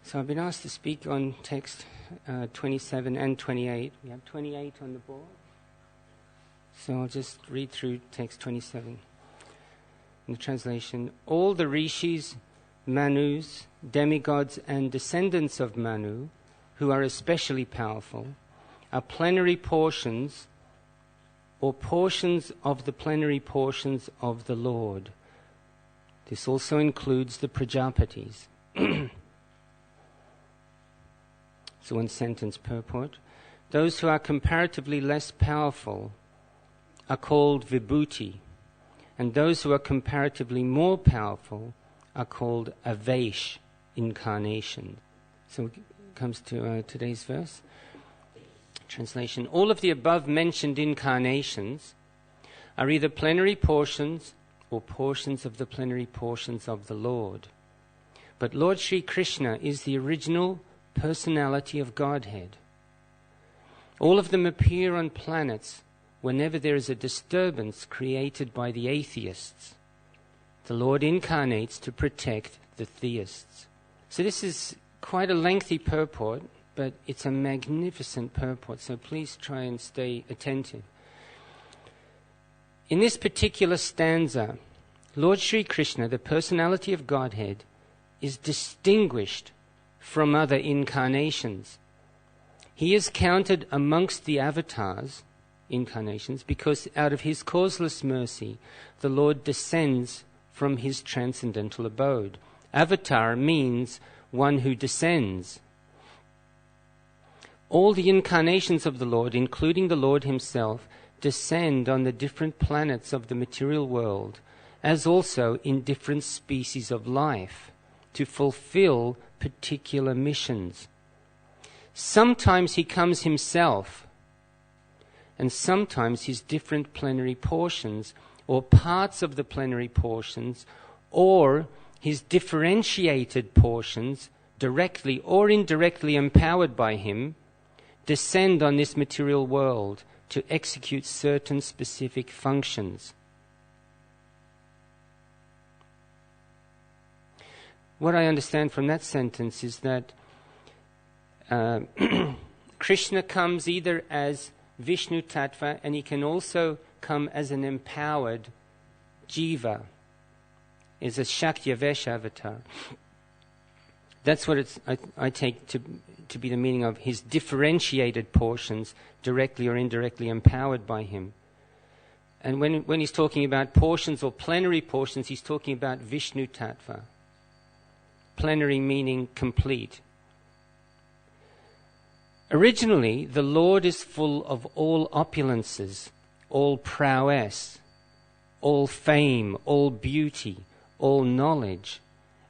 So I've been asked to speak on text 27 and 28. We have 28 on the board. So I'll just read through text 27. In the translation, all the rishis, manus, demigods and descendants of Manu, who are especially powerful, are plenary portions or portions of the plenary portions of the Lord. This also includes the Prajapatis. So one sentence purport. Those who are comparatively less powerful are called vibhuti, and those who are comparatively more powerful are called avesh, incarnation. So it comes to today's verse. Translation. All of the above mentioned incarnations are either plenary portions or portions of the plenary portions of the Lord. But Lord Sri Krishna is the original personality of Godhead. All of them appear on planets whenever there is a disturbance created by the atheists. The Lord incarnates to protect the theists. So this is quite a lengthy purport, but it's a magnificent purport, so please try and stay attentive. In this particular stanza, Lord Sri Krishna, the personality of Godhead, is distinguished from other incarnations. He is counted amongst the avatars, incarnations, because out of his causeless mercy, the Lord descends from his transcendental abode. Avatar means one who descends. All the incarnations of the Lord, including the Lord himself, descend on the different planets of the material world, as also in different species of life, to fulfill particular missions. Sometimes he comes himself, and sometimes his different plenary portions, or parts of the plenary portions, or his differentiated portions, directly or indirectly empowered by him, descend on this material world to execute certain specific functions. What I understand from that sentence is that Krishna comes either as Vishnu Tattva, and he can also come as an empowered jiva, is a Shakti-avesh avatar. That's what I take to be the meaning of his differentiated portions, directly or indirectly empowered by him. And when he's talking about portions or plenary portions, he's talking about Vishnu Tattva. Plenary meaning complete. Originally, the Lord is full of all opulences, all prowess, all fame, all beauty, all knowledge,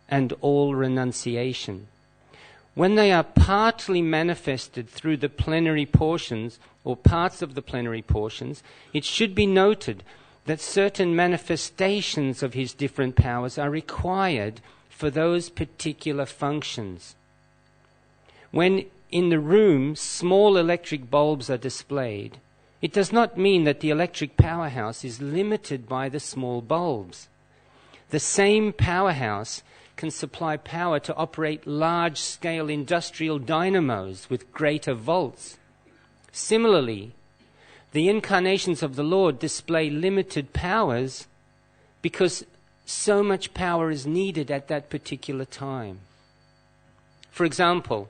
and all renunciation. When they are partly manifested through the plenary portions or parts of the plenary portions, it should be noted that certain manifestations of his different powers are required for those particular functions. When in the room small electric bulbs are displayed, it does not mean that the electric powerhouse is limited by the small bulbs. The same powerhouse can supply power to operate large-scale industrial dynamos with greater volts. Similarly, the incarnations of the Lord display limited powers because so much power is needed at that particular time. For example,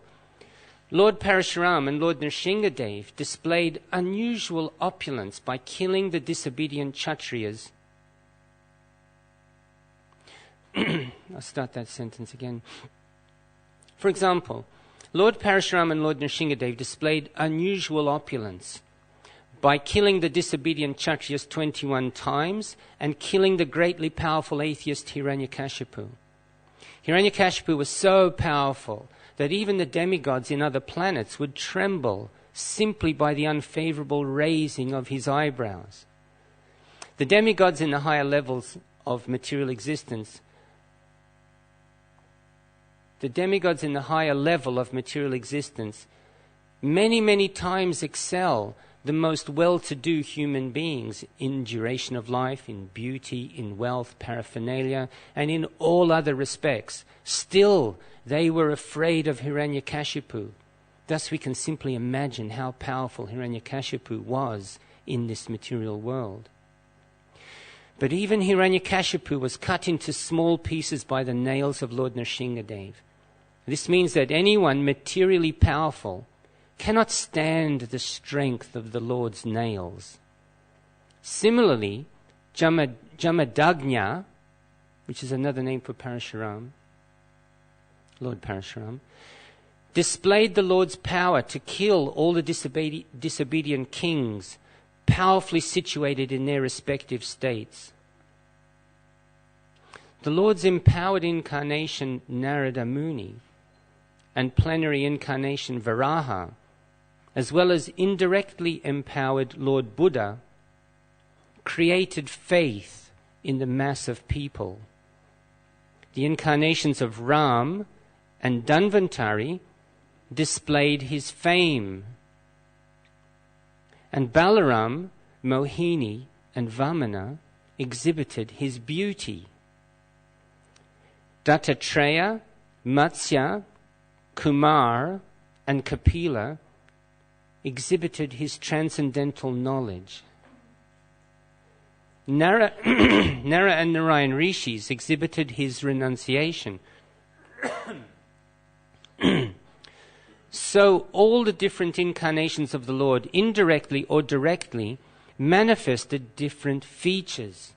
Lord Parashuram and Lord Nrsingadev displayed unusual opulence by killing the disobedient Kshatriyas. I'll start that sentence again. For example, Lord Parashuram and Lord Nrsingadev displayed unusual opulence by killing the disobedient Kshatriyas 21 times and killing the greatly powerful atheist Hiranyakashipu. Hiranyakashipu was so powerful that even the demigods in other planets would tremble simply by the unfavorable raising of his eyebrows. The demigods in the higher levels of material existence, many, many times excel the most well-to-do human beings in duration of life, in beauty, in wealth, paraphernalia, and in all other respects. Still, they were afraid of Hiranyakashipu. Thus we can simply imagine how powerful Hiranyakashipu was in this material world. But even Hiranyakashipu was cut into small pieces by the nails of Lord Nrsingadev. This means that anyone materially powerful cannot stand the strength of the Lord's nails. Similarly, Jamadagnya, which is another name for Parashuram, Lord Parashuram, displayed the Lord's power to kill all the disobedient kings, powerfully situated in their respective states. The Lord's empowered incarnation Narada Muni and plenary incarnation Varaha, as well as indirectly empowered Lord Buddha, created faith in the mass of people. The incarnations of Ram and Dhanvantari displayed his fame, and Balaram, Mohini, and Vamana exhibited his beauty. Dattatreya, Matsya, Kumar, and Kapila exhibited his transcendental knowledge. Nara and Narayan Rishis exhibited his renunciation. So all the different incarnations of the Lord, indirectly or directly, manifested different features.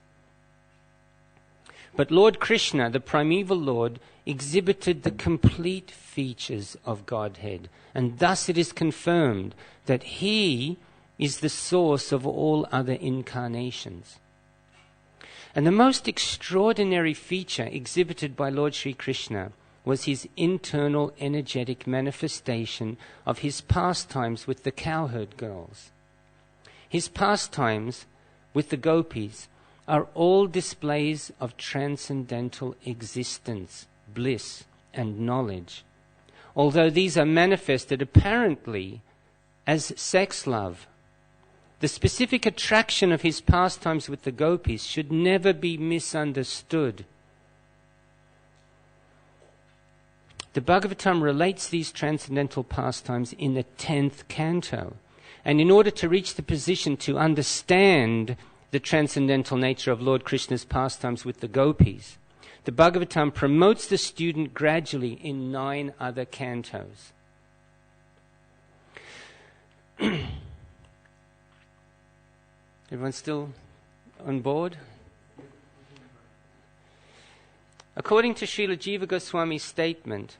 But Lord Krishna, the primeval Lord, exhibited the complete features of Godhead, and thus it is confirmed that he is the source of all other incarnations. And the most extraordinary feature exhibited by Lord Sri Krishna was his internal energetic manifestation of his pastimes with the cowherd girls. His pastimes with the gopis are all displays of transcendental existence, bliss, and knowledge, although these are manifested apparently as sex love. The specific attraction of his pastimes with the gopis should never be misunderstood. The Bhagavatam relates these transcendental pastimes in the 10th canto, and in order to reach the position to understand the transcendental nature of Lord Krishna's pastimes with the gopis, the Bhagavatam promotes the student gradually in 9 other cantos. Everyone still on board? According to Srila Jiva Goswami's statement,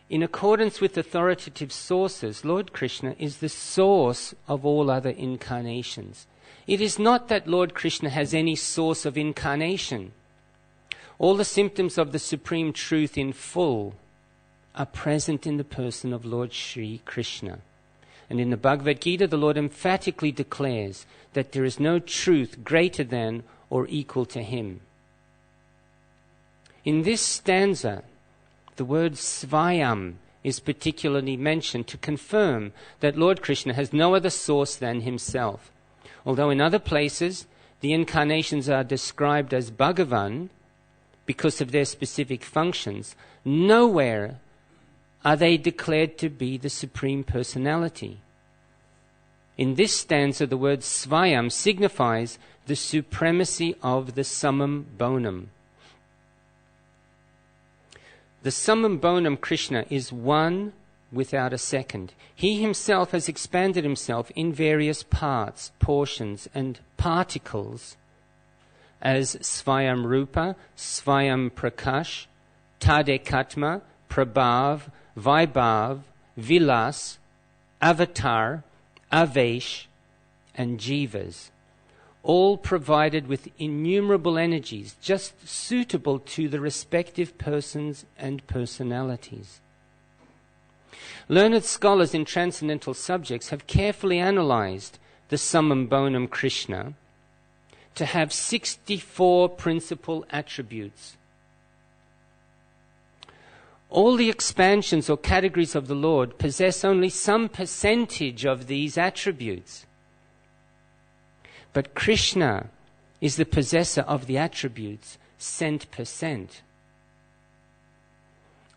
in accordance with authoritative sources, Lord Krishna is the source of all other incarnations. It is not that Lord Krishna has any source of incarnation. All the symptoms of the Supreme Truth in full are present in the person of Lord Sri Krishna. And in the Bhagavad Gita, the Lord emphatically declares that there is no truth greater than or equal to him. In this stanza, the word Svayam is particularly mentioned to confirm that Lord Krishna has no other source than himself. Although in other places, the incarnations are described as Bhagavan because of their specific functions, nowhere are they declared to be the Supreme Personality. In this stanza, the word Svayam signifies the supremacy of the Summum Bonum. The Summum Bonum Krishna is one without a second. He himself has expanded himself in various parts, portions, and particles as Svayam Rupa, Svayam Prakash, Tadekatma, Prabhav, Vaibhav, Vilas, Avatar, Avesh, and Jivas, all provided with innumerable energies just suitable to the respective persons and personalities. Learned scholars in transcendental subjects have carefully analyzed the Summum Bonum Krishna to have 64 principal attributes. All the expansions or categories of the Lord possess only some percentage of these attributes. But Krishna is the possessor of the attributes cent per cent.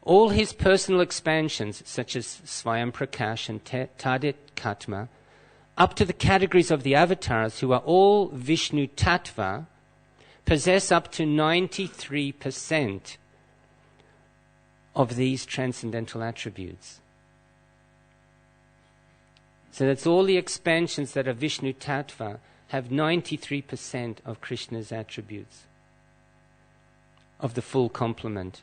All his personal expansions, such as Swayam Prakash and Tadit Katma, up to the categories of the avatars, who are all Vishnu Tattva, possess up to 93% of these transcendental attributes. So that's all the expansions that are Vishnu Tattva have 93% of Krishna's attributes, of the full complement.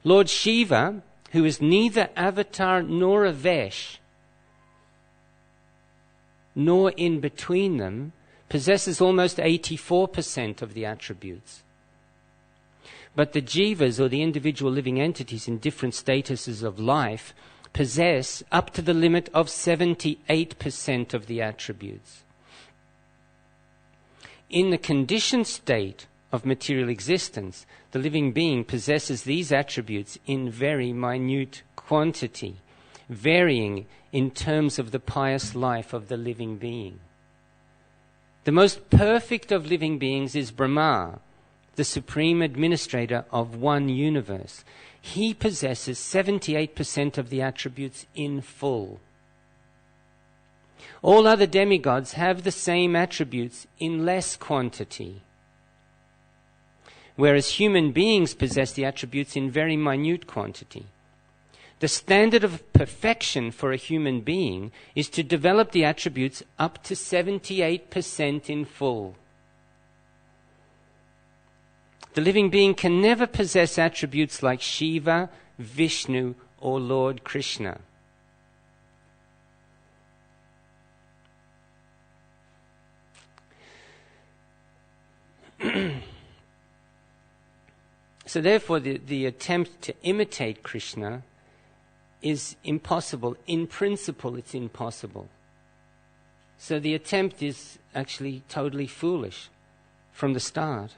Lord Shiva, who is neither avatar nor a Vesh, nor in between them, possesses almost 84% of the attributes. But the jivas, or the individual living entities in different statuses of life, possess up to the limit of 78% of the attributes. In the conditioned state of material existence, the living being possesses these attributes in very minute quantity, varying in terms of the pious life of the living being. The most perfect of living beings is Brahma, the supreme administrator of one universe. He possesses 78% of the attributes in full. All other demigods have the same attributes in less quantity, whereas human beings possess the attributes in very minute quantity. The standard of perfection for a human being is to develop the attributes up to 78% in full. The living being can never possess attributes like Shiva, Vishnu, or Lord Krishna. So therefore the attempt to imitate Krishna is impossible. In principle, it's impossible. So the attempt is actually totally foolish from the start.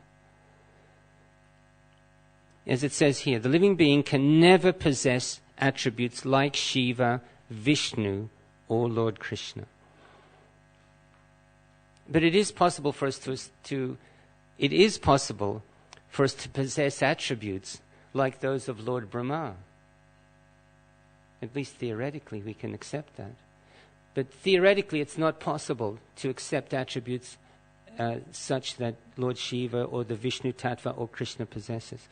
As it says here, the living being can never possess attributes like Shiva, Vishnu, or Lord Krishna. But it is possible for us to possess attributes like those of Lord Brahma. At least theoretically we can accept that. But theoretically it's not possible to accept attributes such that Lord Shiva or the Vishnu Tattva or Krishna possesses.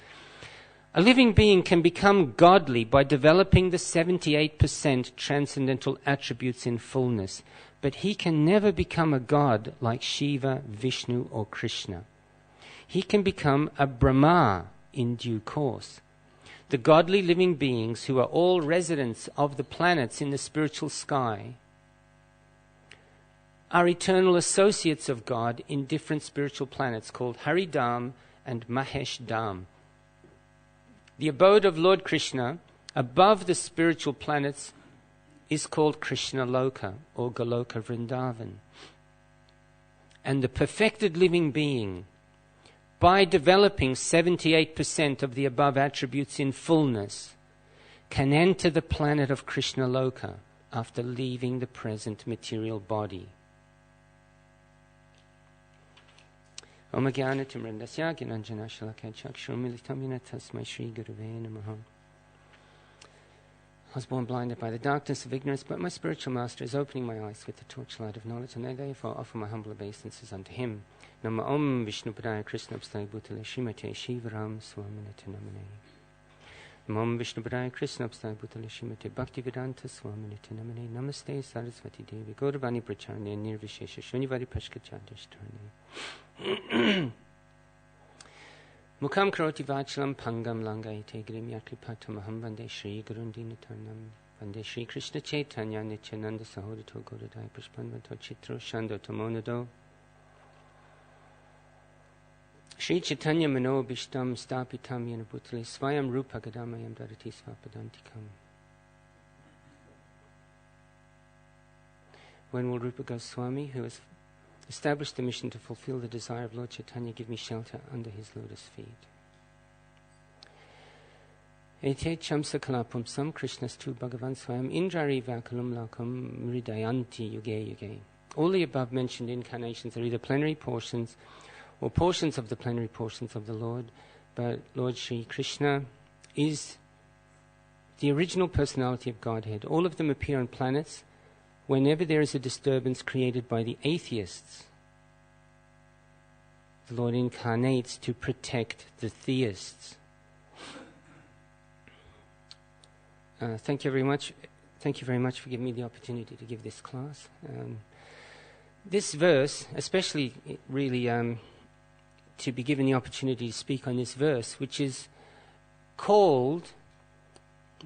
A living being can become godly by developing the 78% transcendental attributes in fullness, but he can never become a god like Shiva, Vishnu or Krishna. He can become a Brahma in due course. The godly living beings who are all residents of the planets in the spiritual sky are eternal associates of God in different spiritual planets called Haridam and Mahesh Dham. The abode of Lord Krishna above the spiritual planets is called Krishna Loka or Goloka Vrindavan. And the perfected living being, by developing 78% of the above attributes in fullness, can enter the planet of Krishna Loka after leaving the present material body. Om Jnana Timrandasya Gyananjana Shalakaya Chakshurmilitam Yena Tasmai Shri Guruve Namaha. I was born blinded by the darkness of ignorance, but my spiritual master is opening my eyes with the torchlight of knowledge, and I therefore offer my humble obeisances unto him. Nama Om Vishnupadaya Krishna Abstai Bhutale Shrimate Shivaram Swaminate Namane. Nama Om Vishnupadaya Krishna Abstai Bhutale Shrimate Bhaktivedanta Swaminate Namane. Namaste Saraswati Devi Gauravani Pracharne Nirvishesha Shunyavari Pashkachandishtarne. Mukam Karoti Vachalam Pangam Langaite Grimya Kripatamaham Vande Shri Gurundinatanam Vande Shri Krishna Chaitanya Nityananda Sahodito Goradai Pushpanvato Chitro Shando Tamonado Shri Chaitanya Mano Bishtam Stapitam Yanabhutale Swayam Rupa Gadamayam Darati Svapadantikam. When will Rupa Goswami, who has established the mission to fulfill the desire of Lord Chaitanya, give me shelter under his lotus feet? Ete chamsakala pumsam Krishnastu Bhagavan Swayam Indrari Vakalum Lakam Mridayanti Yuge Yuge. All the above mentioned incarnations are either plenary portions or portions of the plenary portions of the Lord, but Lord Sri Krishna is the original personality of Godhead. All of them appear on planets whenever there is a disturbance created by the atheists. The Lord incarnates to protect the theists. Thank you very much. Thank you very much for giving me the opportunity to give this class. This verse, especially really to be given the opportunity to speak on this verse, which is called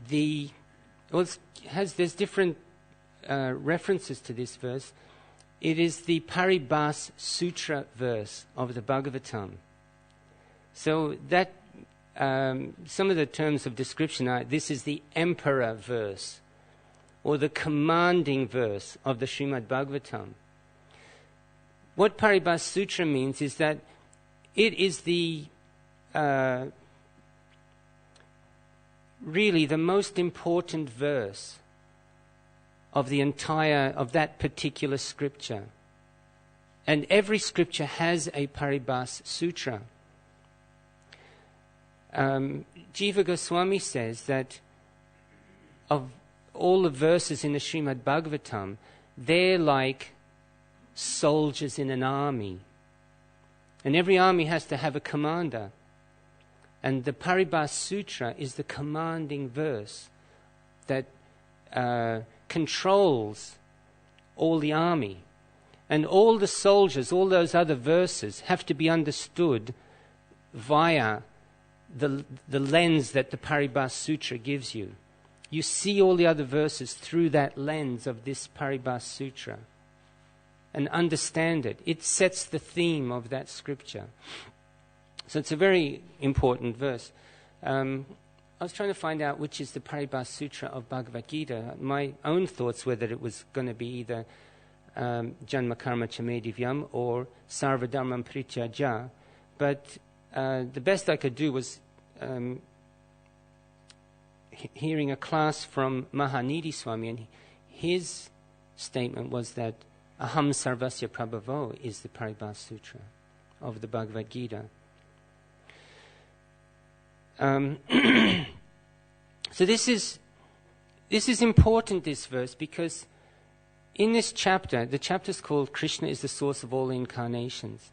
there's different references to this verse. It is the Paribhas Sutra verse of the Bhagavatam. So that some of the terms of description are, this is the emperor verse, or the commanding verse of the Srimad Bhagavatam. What Paribhas Sutra means is that it is the really the most important verse of that particular scripture. And every scripture has a Paribhas Sutra. Jiva Goswami says that of all the verses in the Srimad Bhagavatam, they're like soldiers in an army. And every army has to have a commander. And the Paribhas Sutra is the commanding verse that controls all the army. And all the soldiers, all those other verses, have to be understood via the lens that the Paribhas Sutra gives you. You see all the other verses through that lens of this Paribhas Sutra and understand it. It sets the theme of that scripture. So it's a very important verse. I was trying to find out which is the Paribhas Sutra of Bhagavad Gita. My own thoughts were that it was going to be either Janma Karma Chame Divyam or Sarva Dharmam Prityaja. But the best I could do was hearing a class from Mahanidhi Swami, and his statement was that Aham Sarvasya Prabhavo is the Paribhas Sutra of the Bhagavad Gita. So this is important, this verse, because in this chapter, the chapter is called Krishna is the source of all incarnations.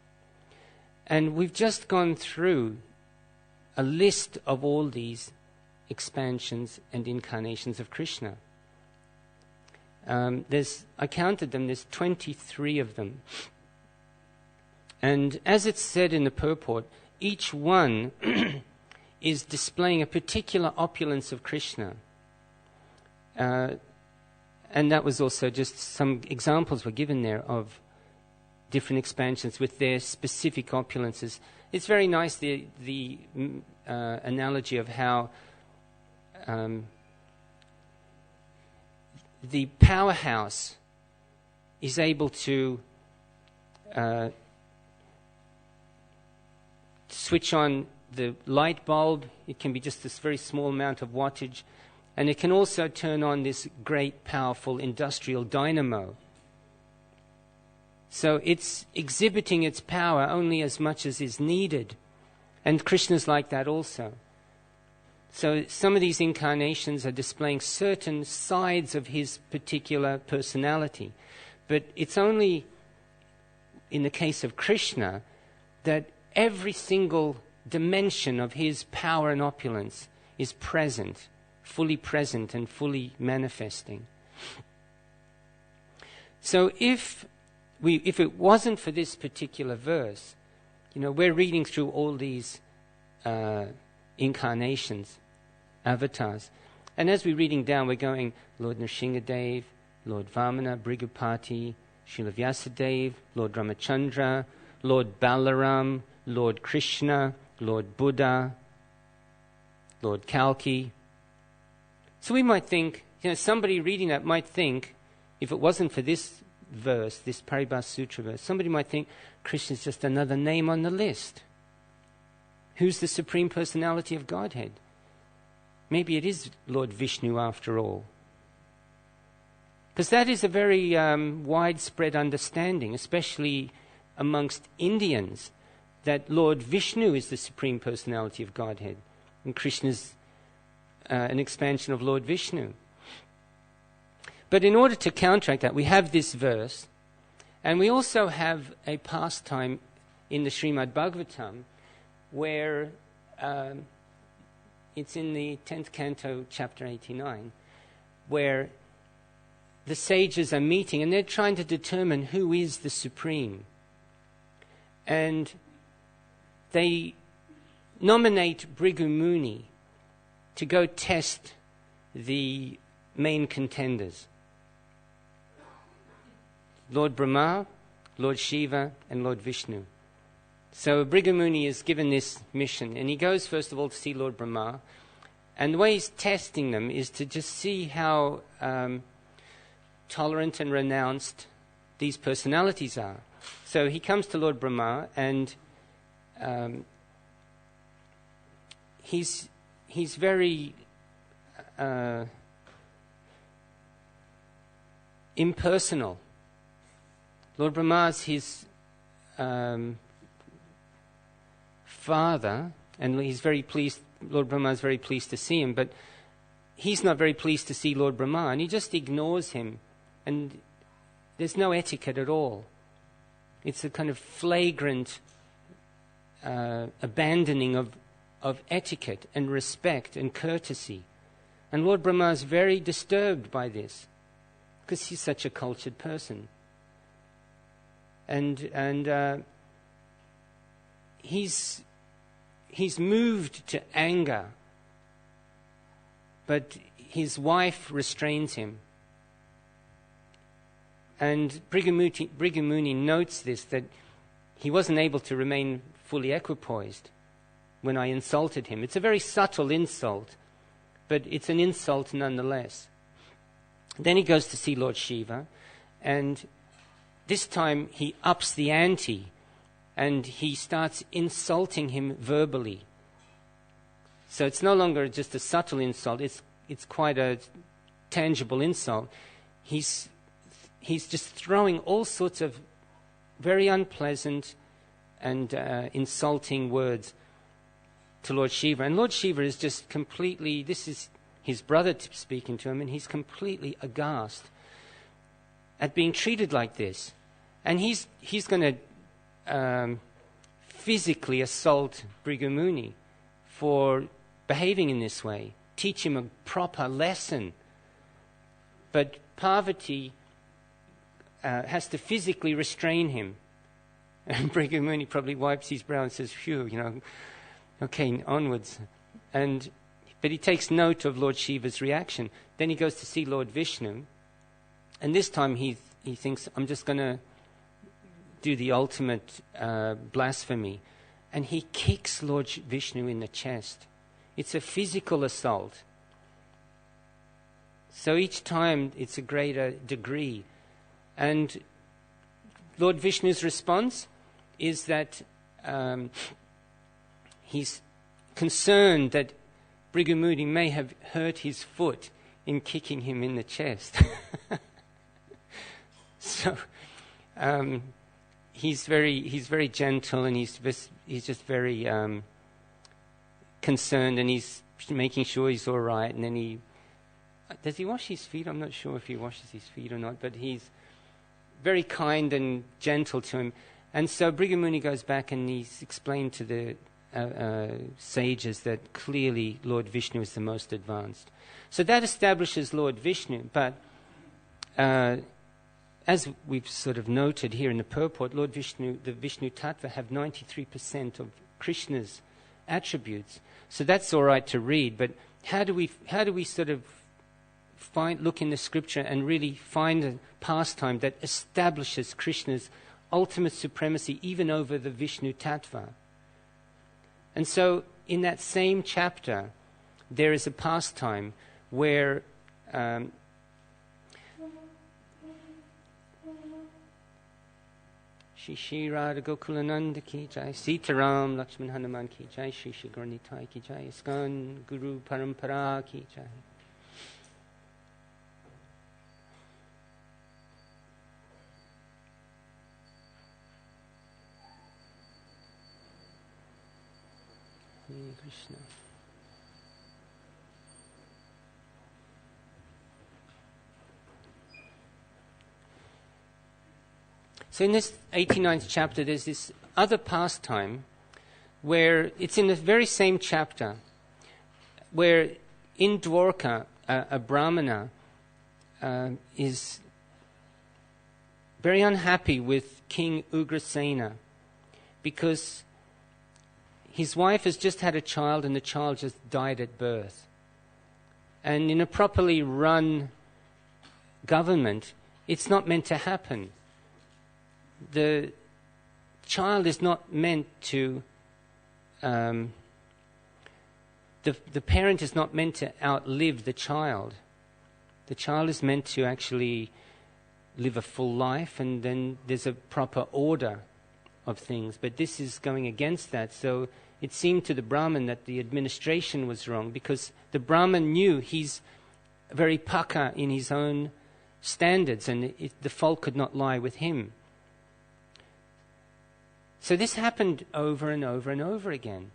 And we've just gone through a list of all these expansions and incarnations of Krishna. I counted them, there's 23 of them. And as it's said in the purport, each one is displaying a particular opulence of Krishna. And that was also just some examples were given there of different expansions with their specific opulences. It's very nice, the analogy of how the powerhouse is able to switch on the light bulb. It can be just this very small amount of wattage, and it can also turn on this great, powerful industrial dynamo. So it's exhibiting its power only as much as is needed. And Krishna's like that also. So some of these incarnations are displaying certain sides of his particular personality. But it's only in the case of Krishna that every single dimension of his power and opulence is present, fully present and fully manifesting. So if it wasn't for this particular verse, we're reading through all these incarnations, avatars, and as we're reading down, we're going Lord Nrsingadev, Lord Vamana, Brigupati, Srila Vyasadeva, Lord Ramachandra, Lord Balaram, Lord Krishna, Lord Buddha, Lord Kalki. So we might think, somebody reading that might think, if it wasn't for this verse, this Paribhas Sutra verse, somebody might think Krishna is just another name on the list. Who's the Supreme Personality of Godhead? maybe it is Lord Vishnu after all. Because that is a very widespread understanding, especially amongst Indians, that Lord Vishnu is the Supreme Personality of Godhead, and Krishna's an expansion of Lord Vishnu. But in order to counteract that, we have this verse, and we also have a pastime in the Srimad Bhagavatam where it's in the 10th canto, chapter 89, where the sages are meeting and they're trying to determine who is the Supreme. And they nominate Bhrigu Muni to go test the main contenders: Lord Brahma, Lord Shiva, and Lord Vishnu. So Bhrigu Muni is given this mission, and he goes first of all to see Lord Brahma, and the way he's testing them is to just see how tolerant and renounced these personalities are. So he comes to Lord Brahma, and he's very impersonal. Lord Brahma's his father, and he's very pleased. Lord Brahma is very pleased to see him, but he's not very pleased to see Lord Brahma, and he just ignores him, and there's no etiquette at all. It's a kind of flagrant abandoning of etiquette and respect and courtesy. And Lord Brahma is very disturbed by this, because he's such a cultured person. And he's moved to anger, but his wife restrains him. And Bhrigu Muni notes this, that he wasn't able to remain fully equipoised when I insulted him. It's a very subtle insult, but it's an insult nonetheless. Then he goes to see Lord Shiva, and this time he ups the ante, and he starts insulting him verbally. So it's no longer just a subtle insult, it's quite a tangible insult. He's just throwing all sorts of very unpleasant and insulting words to Lord Shiva. And Lord Shiva is just completely, this is his brother speaking to him, and he's completely aghast at being treated like this. And he's going to physically assault Bhrigu Muni for behaving in this way, teach him a proper lesson. But Parvati has to physically restrain him. And Bhrigu Muni probably wipes his brow and says, phew, okay, onwards. But he takes note of Lord Shiva's reaction. Then he goes to see Lord Vishnu, and this time he thinks, I'm just going to do the ultimate blasphemy. And he kicks Lord Vishnu in the chest. It's a physical assault. So each time it's a greater degree. And Lord Vishnu's response is that he's concerned that Bhrigu Muni may have hurt his foot in kicking him in the chest. So he's very gentle, and he's just very concerned, and he's making sure he's all right. And then does he wash his feet? I'm not sure if he washes his feet or not, but he's very kind and gentle to him. And so Bhrigu Muni goes back, and he's explained to the sages that clearly Lord Vishnu is the most advanced. So that establishes Lord Vishnu, but as we've sort of noted here in the purport, Lord Vishnu, the Vishnu Tattva, have 93% of Krishna's attributes. So that's all right to read, but how do we sort of look in the scripture and really find a pastime that establishes Krishna's ultimate supremacy even over the Vishnu Tattva? And so in that same chapter, there is a pastime where Shri Shri Radha Gokulananda ki jai, Sitaram Lakshman Hanuman ki jai, Shri Shri Dayal Nitai ki jai, Iskan Guru Parampara ki jai. Hare Krishna. So in this 89th chapter, there's this other pastime where it's in the very same chapter, where in Dwarka, a Brahmana is very unhappy with King Ugrasena because his wife has just had a child and the child just died at birth. And in a properly run government, it's not meant to happen. The child is not meant to, the parent is not meant to outlive the child. The child is meant to actually live a full life, and then there's a proper order of things. But this is going against that. So it seemed to the Brahmin that the administration was wrong, because the Brahmin knew he's very paka in his own standards, and the fault could not lie with him. So this happened over and over and over again.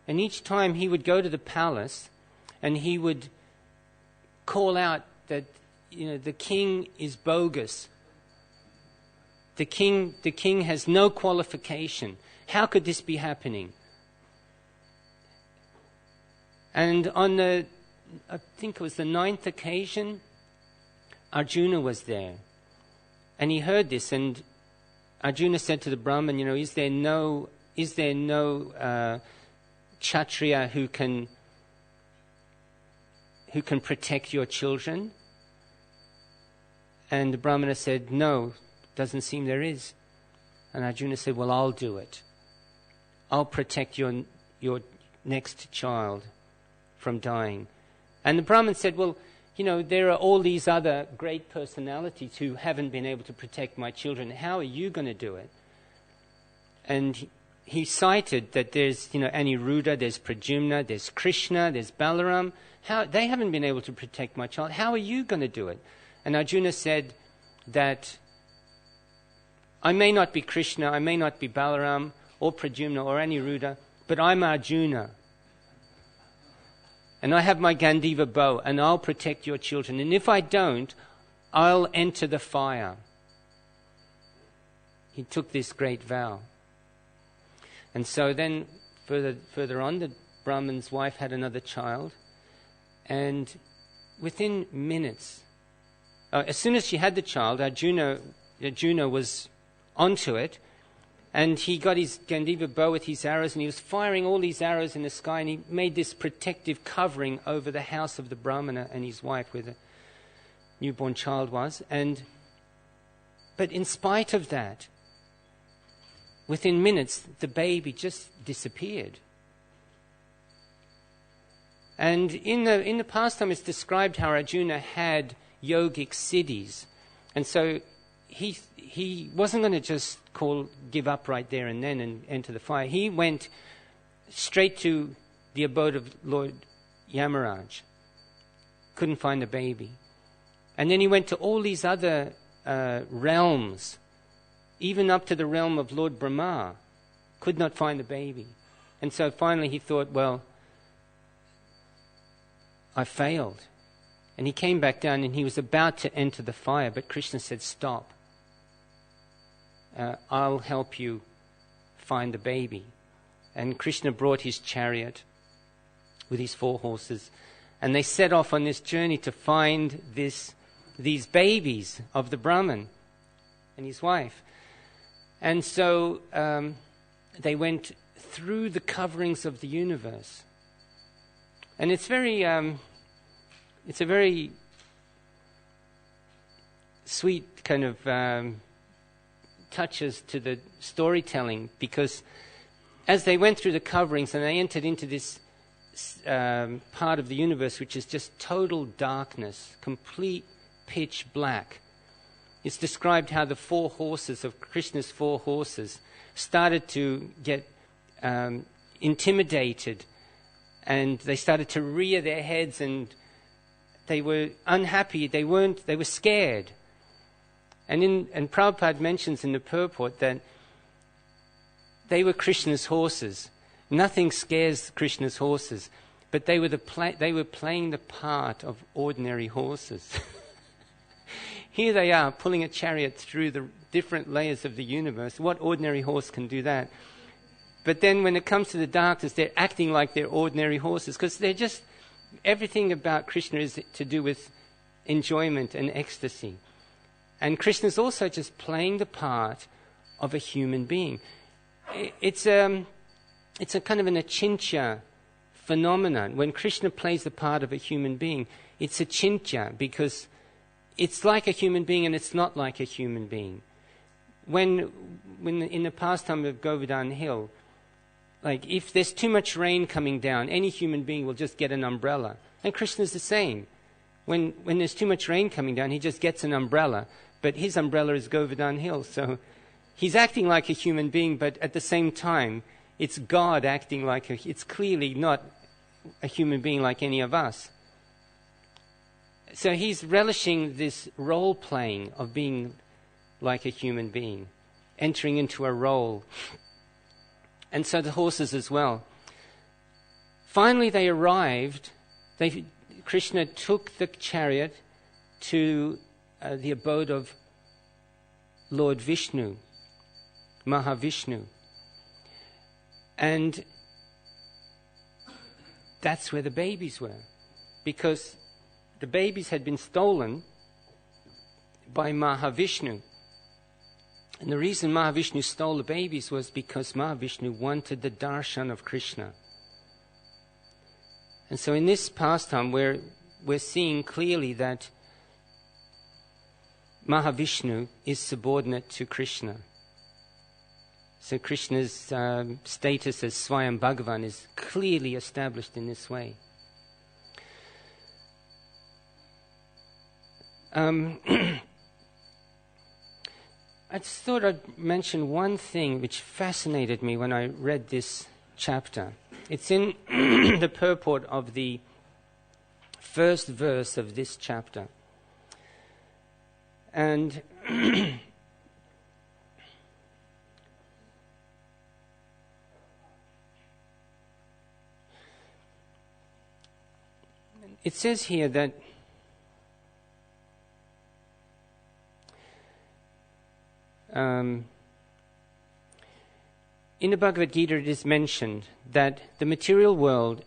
And each time he would go to the palace and he would call out that, the king is bogus. The king has no qualification. How could this be happening? And on I think it was the 9th occasion, Arjuna was there. And he heard this, and Arjuna said to the Brahmin, is there no Kshatriya who can protect your children? And the Brahmana said, no, doesn't seem there is. And Arjuna said, well, I'll do it. I'll protect your next child from dying. And the Brahmin said, well, there are all these other great personalities who haven't been able to protect my children. How are you going to do it? And he cited that there's, Aniruddha, there's Pradyumna, there's Krishna, there's Balaram. They haven't been able to protect my child. How are you going to do it? And Arjuna said that I may not be Krishna, I may not be Balaram or Pradyumna or Aniruddha, but I'm Arjuna. And I have my Gandiva bow, and I'll protect your children. And if I don't, I'll enter the fire. He took this great vow. And so then, further on, the Brahmin's wife had another child. And within minutes, as soon as she had the child, Arjuna was onto it. And he got his Gandiva bow with his arrows, and he was firing all these arrows in the sky, and he made this protective covering over the house of the Brahmana and his wife, where the newborn child was. But in spite of that, within minutes, the baby just disappeared. And in the pastime, it's described how Arjuna had yogic siddhis, and so he wasn't going to just give up right there and then and enter the fire. He went straight to the abode of Lord Yamaraj. Couldn't find the baby. And then he went to all these other realms, even up to the realm of Lord Brahma. Could not find the baby. And so finally he thought, well, I failed. And he came back down and he was about to enter the fire, but Krishna said, stop. I'll help you find the baby. And Krishna brought his chariot with his 4 horses, and they set off on this journey to find these babies of the Brahmin and his wife. And so they went through the coverings of the universe. And it's a very sweet kind of touches to the storytelling, because as they went through the coverings and they entered into this part of the universe which is just total darkness, complete pitch black, it's described how the 4 horses of Krishna's 4 horses started to get intimidated, and they started to rear their heads, and they were unhappy. They were scared. And Prabhupada mentions in the purport that they were Krishna's horses. Nothing scares Krishna's horses, but they were playing the part of ordinary horses. Here they are, pulling a chariot through the different layers of the universe. What ordinary horse can do that? But then when it comes to the darkness, they're acting like they're ordinary horses, because they're just, everything about Krishna is to do with enjoyment and ecstasy. And Krishna's also just playing the part of a human being. It's a kind of an achintya phenomenon. When Krishna plays the part of a human being, it's achintya, because it's like a human being and it's not like a human being. When in the pastime of Govardhan Hill, like if there's too much rain coming down, any human being will just get an umbrella. And Krishna's the same. When there's too much rain coming down, he just gets an umbrella. But his umbrella is Govardhan Hill. So he's acting like a human being, but at the same time, it's God acting like it's clearly not a human being like any of us. So he's relishing this role-playing of being like a human being, entering into a role. And so the horses as well. Finally they arrived. Krishna took the chariot to the abode of Lord Vishnu, Mahavishnu. And that's where the babies were, because the babies had been stolen by Mahavishnu. And the reason Mahavishnu stole the babies was because Mahavishnu wanted the darshan of Krishna. And so in this pastime we're seeing clearly that Mahavishnu is subordinate to Krishna. So Krishna's status as Swayam Bhagavan is clearly established in this way. I just thought I'd mention one thing which fascinated me when I read this chapter. It's in the purport of the first verse of this chapter. And it says here that in the Bhagavad Gita it is mentioned that the material world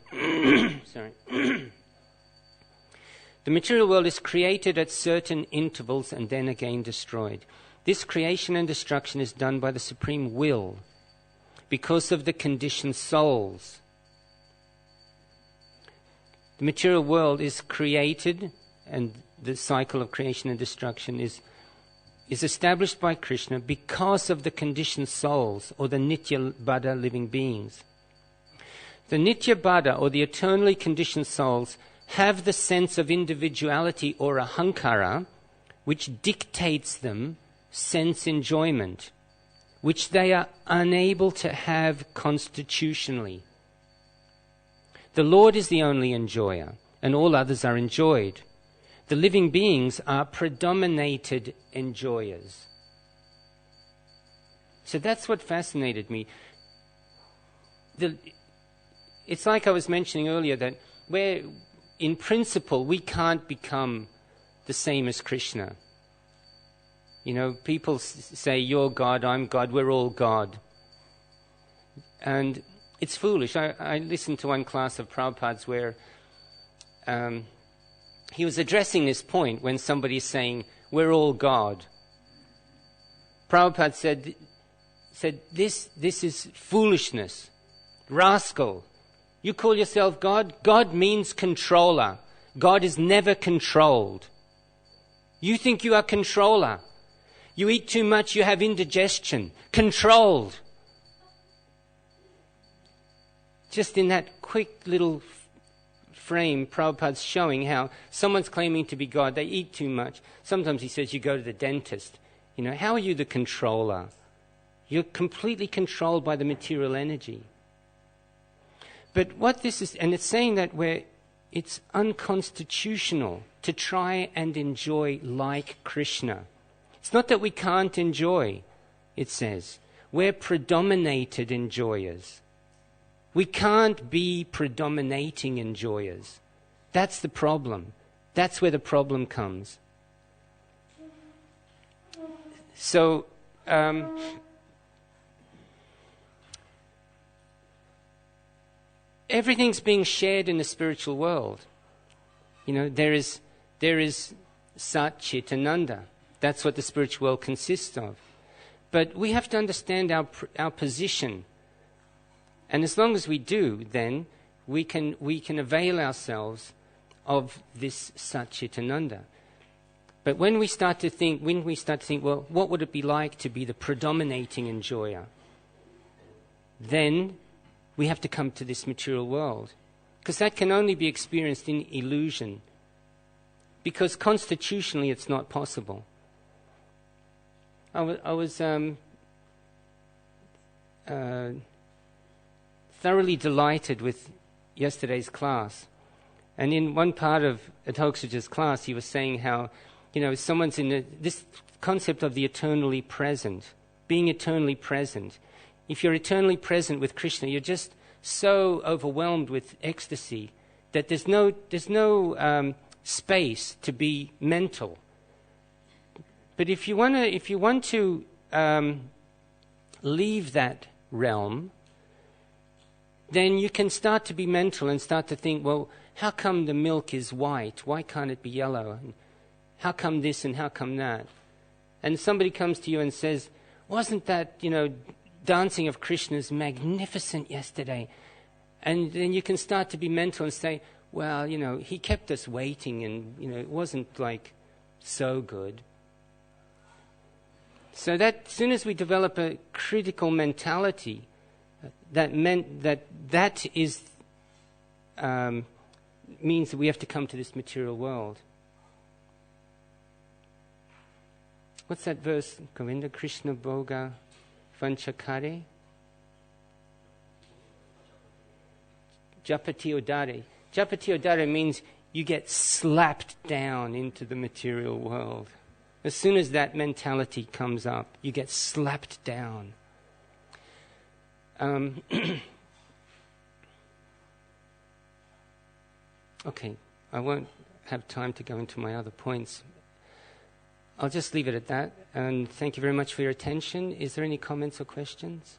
the material world is created at certain intervals and then again destroyed. This creation and destruction is done by the supreme will because of the conditioned souls. The material world is created, and the cycle of creation and destruction is established by Krishna because of the conditioned souls, or the Nitya Baddha living beings. The Nitya Baddha, or the eternally conditioned souls, have the sense of individuality or ahankara, which dictates them sense enjoyment, which they are unable to have constitutionally. The Lord is the only enjoyer, and all others are enjoyed. The living beings are predominated enjoyers. So that's what fascinated me. It's like I was mentioning earlier, that where in principle we can't become the same as Krishna. You know, people say, you're God, I'm God, we're all God. And it's foolish. I listened to one class of Prabhupada's where he was addressing this point when somebody's saying, we're all God. Prabhupada said this is foolishness. Rascal. You call yourself God? God means controller. God is never controlled. You think you are controller. You eat too much, you have indigestion. Controlled. Just in that quick little frame, Prabhupada's showing how someone's claiming to be God, they eat too much. Sometimes he says you go to the dentist. How are you the controller? You're completely controlled by the material energy. But what this is, and it's saying that it's unconstitutional to try and enjoy like Krishna. It's not that we can't enjoy, it says. We're predominated enjoyers. We can't be predominating enjoyers. That's the problem. That's where the problem comes. So, everything's being shared in the spiritual world. There is Sat Chit Ananda. That's what the spiritual world consists of. But we have to understand our position. And as long as we do, then we can avail ourselves of this Sat Chit Ananda. But when we start to think, well, what would it be like to be the predominating enjoyer? Then we have to come to this material world. Because that can only be experienced in illusion. Because constitutionally it's not possible. I was thoroughly delighted with yesterday's class. And in one part of Adhokshaja's class, he was saying how, someone's in this concept of the eternally present, being eternally present. If you're eternally present with Krishna, you're just so overwhelmed with ecstasy that there's no space to be mental. But if you want to leave that realm, then you can start to be mental and start to think, well, how come the milk is white? Why can't it be yellow? And how come this and how come that? And somebody comes to you and says, wasn't that, dancing of Krishna's magnificent yesterday? And then you can start to be mental and say, well, he kept us waiting and, it wasn't so good. So that as soon as we develop a critical mentality, that meant that is means that we have to come to this material world. What's that verse, Govinda? Krishna Bhoga Vanchakare? Japati Odare. Japati Odare means you get slapped down into the material world. As soon as that mentality comes up, you get slapped down. Okay, I won't have time to go into my other points. I'll just leave it at that. And thank you very much for your attention. Is there any comments or questions?